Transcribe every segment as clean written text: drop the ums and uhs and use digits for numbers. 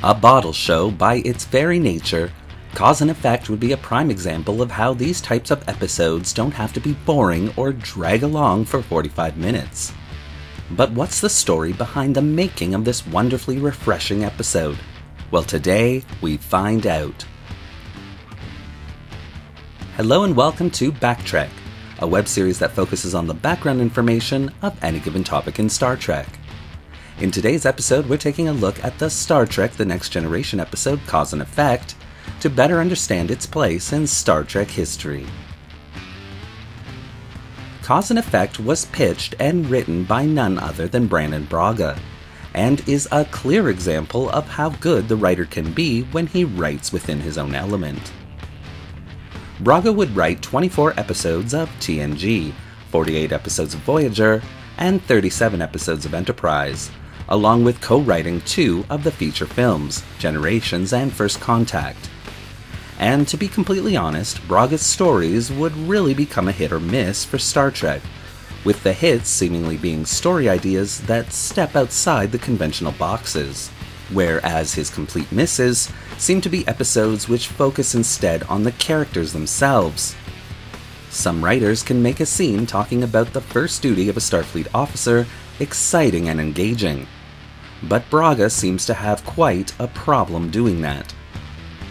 A bottle show, by its very nature, Cause and Effect would be a prime example of how these types of episodes don't have to be boring or drag along for 45 minutes. But what's the story behind the making of this wonderfully refreshing episode? Well, today we find out. Hello and welcome to Backtrek, a web series that focuses on the background information of any given topic in Star Trek. In today's episode, we're taking a look at the Star Trek The Next Generation episode Cause and Effect to better understand its place in Star Trek history. Cause and Effect was pitched and written by none other than Brannon Braga, and is a clear example of how good the writer can be when he writes within his own element. Braga would write 24 episodes of TNG, 48 episodes of Voyager, and 37 episodes of Enterprise, along with co-writing 2 of the feature films, Generations and First Contact. And to be completely honest, Braga's stories would really become a hit or miss for Star Trek, with the hits seemingly being story ideas that step outside the conventional boxes, whereas his complete misses seem to be episodes which focus instead on the characters themselves. Some writers can make a scene talking about the first duty of a Starfleet officer exciting and engaging, but Braga seems to have quite a problem doing that.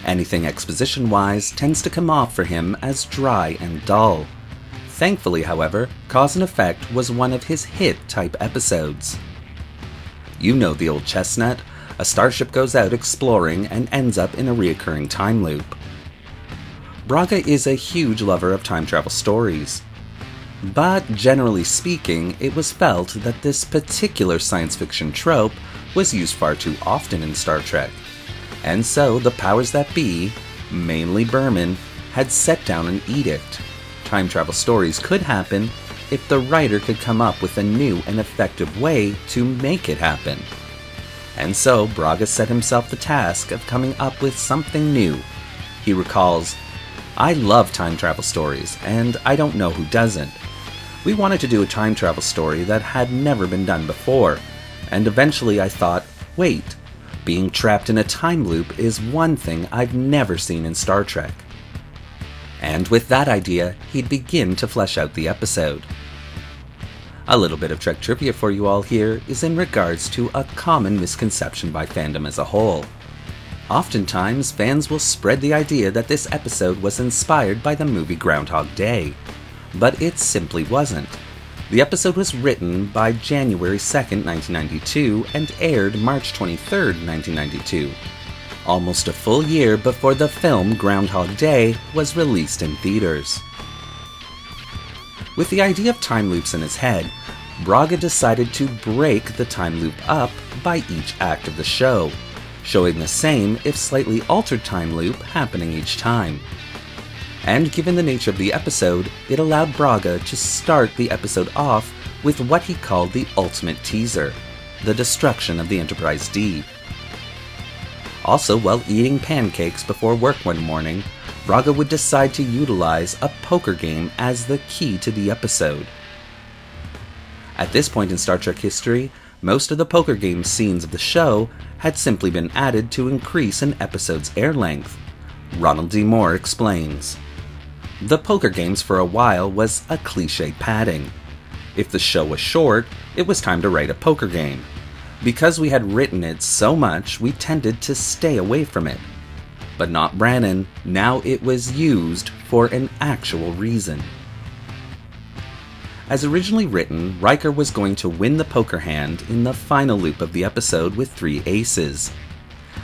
Anything exposition-wise tends to come off for him as dry and dull. Thankfully, however, Cause and Effect was one of his hit-type episodes. You know the old chestnut. A starship goes out exploring and ends up in a reoccurring time loop. Braga is a huge lover of time travel stories, but generally speaking, it was felt that this particular science fiction trope was used far too often in Star Trek, and so the powers that be, mainly Berman, had set down an edict. Time travel stories could happen if the writer could come up with a new and effective way to make it happen. And so Braga set himself the task of coming up with something new. He recalls, "I love time travel stories, and I don't know who doesn't. We wanted to do a time travel story that had never been done before, and eventually I thought, wait, being trapped in a time loop is one thing I've never seen in Star Trek." And with that idea, he'd begin to flesh out the episode. A little bit of Trek trivia for you all here is in regards to a common misconception by fandom as a whole. Oftentimes, fans will spread the idea that this episode was inspired by the movie Groundhog Day, but it simply wasn't. The episode was written by January 2nd, 1992 and aired March 23rd, 1992, almost a full year before the film Groundhog Day was released in theaters. With the idea of time loops in his head, Braga decided to break the time loop up by each act of the show, showing the same, if slightly altered time loop happening each time. And given the nature of the episode, it allowed Braga to start the episode off with what he called the ultimate teaser, the destruction of the Enterprise D. Also, while eating pancakes before work one morning, Braga would decide to utilize a poker game as the key to the episode. At this point in Star Trek history, most of the poker game scenes of the show had simply been added to increase an episode's air length. Ronald D. Moore explains, "The poker games for a while was a cliche padding. If the show was short, it was time to write a poker game. Because we had written it so much, we tended to stay away from it. But not Brannon, now it was used for an actual reason." As originally written, Riker was going to win the poker hand in the final loop of the episode with 3 aces,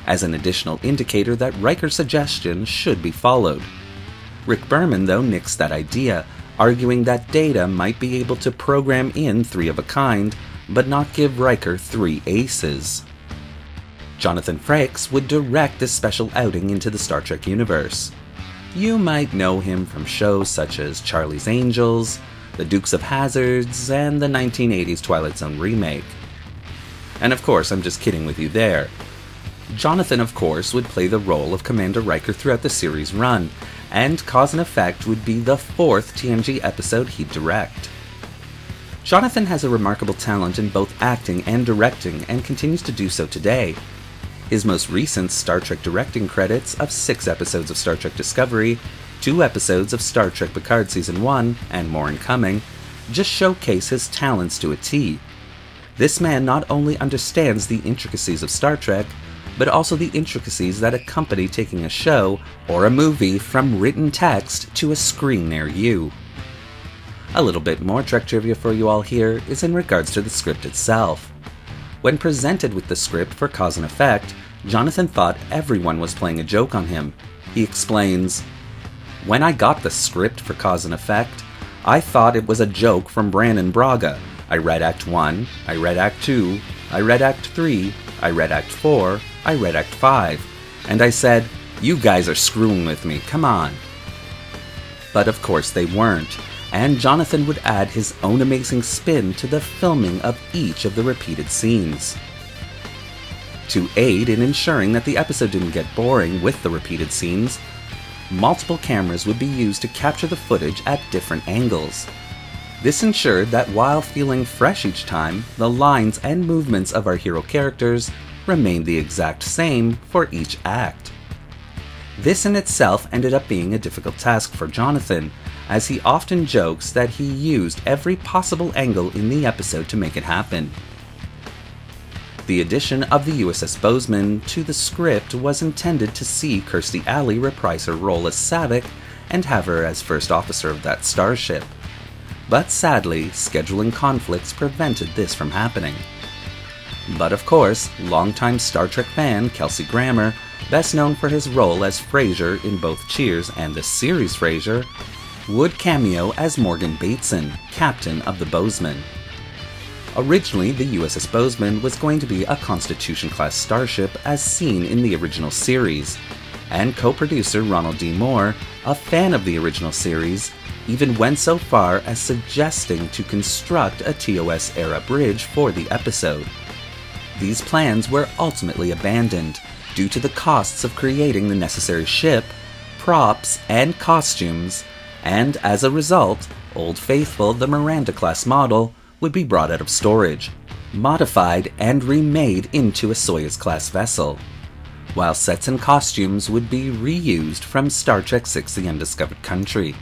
as an additional indicator that Riker's suggestion should be followed. Rick Berman, though, nixed that idea, arguing that Data might be able to program in 3 of a kind, but not give Riker 3 aces. Jonathan Frakes would direct this special outing into the Star Trek universe. You might know him from shows such as Charlie's Angels, The Dukes of Hazzards, and the 1980s Twilight Zone remake. And of course, I'm just kidding with you there. Jonathan, of course, would play the role of Commander Riker throughout the series run, and Cause and Effect would be the 4th TNG episode he'd direct. Jonathan has a remarkable talent in both acting and directing, and continues to do so today. His most recent Star Trek directing credits of 6 episodes of Star Trek Discovery, 2 episodes of Star Trek Picard Season 1, and more incoming, just showcase his talents to a T. This man not only understands the intricacies of Star Trek, but also the intricacies that accompany taking a show or a movie from written text to a screen near you. A little bit more Trek trivia for you all here is in regards to the script itself. When presented with the script for Cause and Effect, Jonathan thought everyone was playing a joke on him. He explains, "When I got the script for Cause and Effect, I thought it was a joke from Brannon Braga. I read Act 1, I read Act 2, I read Act 3, I read Act 4, I read Act 5, and I said, you guys are screwing with me, come on." But of course they weren't, and Jonathan would add his own amazing spin to the filming of each of the repeated scenes. To aid in ensuring that the episode didn't get boring with the repeated scenes, multiple cameras would be used to capture the footage at different angles. This ensured that while feeling fresh each time, the lines and movements of our hero characters remained the exact same for each act. This in itself ended up being a difficult task for Jonathan, as he often jokes that he used every possible angle in the episode to make it happen. The addition of the USS Bozeman to the script was intended to see Kirstie Alley reprise her role as Saavik and have her as first officer of that starship. But sadly, scheduling conflicts prevented this from happening. But of course, longtime Star Trek fan Kelsey Grammer, best known for his role as Frasier in both Cheers and the series Frasier, would cameo as Morgan Bateson, captain of the Bozeman. Originally, the USS Bozeman was going to be a Constitution-class starship as seen in the original series, and co-producer Ronald D. Moore, a fan of the original series, even went so far as suggesting to construct a TOS-era bridge for the episode. These plans were ultimately abandoned due to the costs of creating the necessary ship, props, and costumes, and as a result, Old Faithful, the Miranda-class model, would be brought out of storage, modified and remade into a Soyuz-class vessel, while sets and costumes would be reused from Star Trek VI: The Undiscovered Country.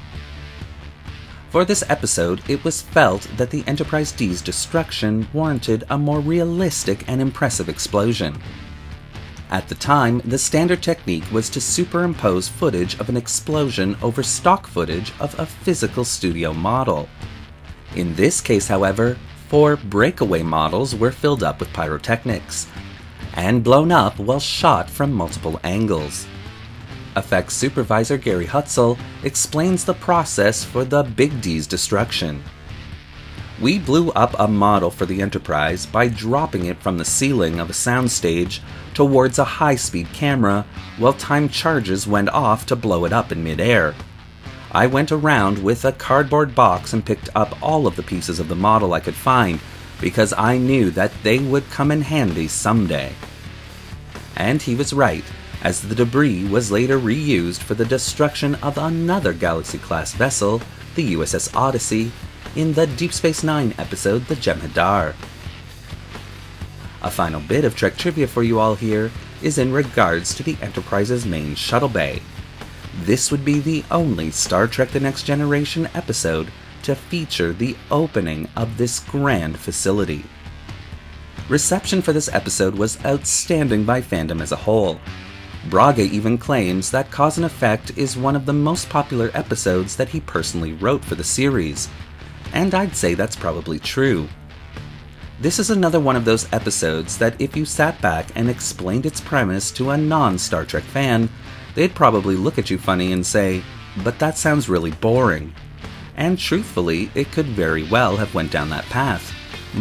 For this episode, it was felt that the Enterprise D's destruction warranted a more realistic and impressive explosion. At the time, the standard technique was to superimpose footage of an explosion over stock footage of a physical studio model. In this case, however, 4 breakaway models were filled up with pyrotechnics, and blown up while shot from multiple angles. Effects supervisor Gary Hutzel explains the process for the Big D's destruction. "We blew up a model for the Enterprise by dropping it from the ceiling of a soundstage towards a high-speed camera while timed charges went off to blow it up in mid-air. I went around with a cardboard box and picked up all of the pieces of the model I could find because I knew that they would come in handy someday." And he was right, as the debris was later reused for the destruction of another Galaxy-class vessel, the USS Odyssey, in the Deep Space Nine episode The Jem'Hadar. A final bit of Trek trivia for you all here is in regards to the Enterprise's main shuttle bay. This would be the only Star Trek The Next Generation episode to feature the opening of this grand facility. Reception for this episode was outstanding by fandom as a whole. Braga even claims that Cause and Effect is one of the most popular episodes that he personally wrote for the series, and I'd say that's probably true. This is another one of those episodes that if you sat back and explained its premise to a non-Star Trek fan, they'd probably look at you funny and say, "But that sounds really boring." And truthfully, it could very well have went down that path,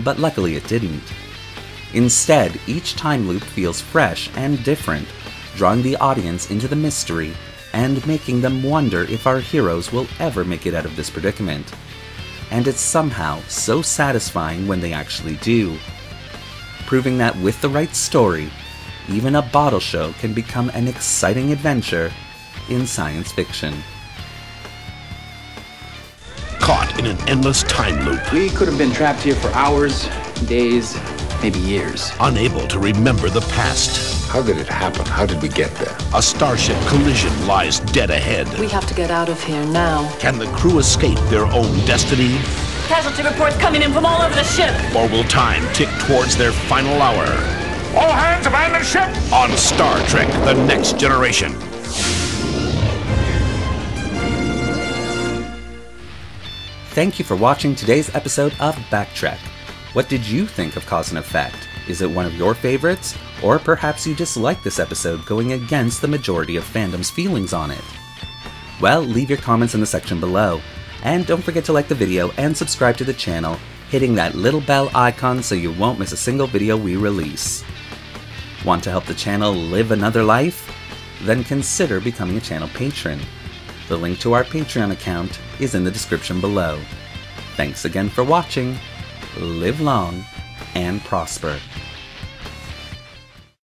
but luckily it didn't. Instead, each time loop feels fresh and different, drawing the audience into the mystery and making them wonder if our heroes will ever make it out of this predicament. And it's somehow so satisfying when they actually do, proving that with the right story, even a bottle show can become an exciting adventure in science fiction. Caught in an endless time loop. We could have been trapped here for hours, days, maybe years. Unable to remember the past. How did it happen? How did we get there? A starship collision lies dead ahead. We have to get out of here now. Can the crew escape their own destiny? Casualty reports coming in from all over the ship. Or will time tick towards their final hour? All hands abandon ship! On Star Trek: The Next Generation. Thank you for watching today's episode of Backtrek. What did you think of Cause and Effect? Is it one of your favorites? Or perhaps you dislike this episode going against the majority of fandom's feelings on it? Well, leave your comments in the section below. And don't forget to like the video and subscribe to the channel, hitting that little bell icon so you won't miss a single video we release. Want to help the channel live another life? Then consider becoming a channel patron. The link to our Patreon account is in the description below. Thanks again for watching. Live long and prosper.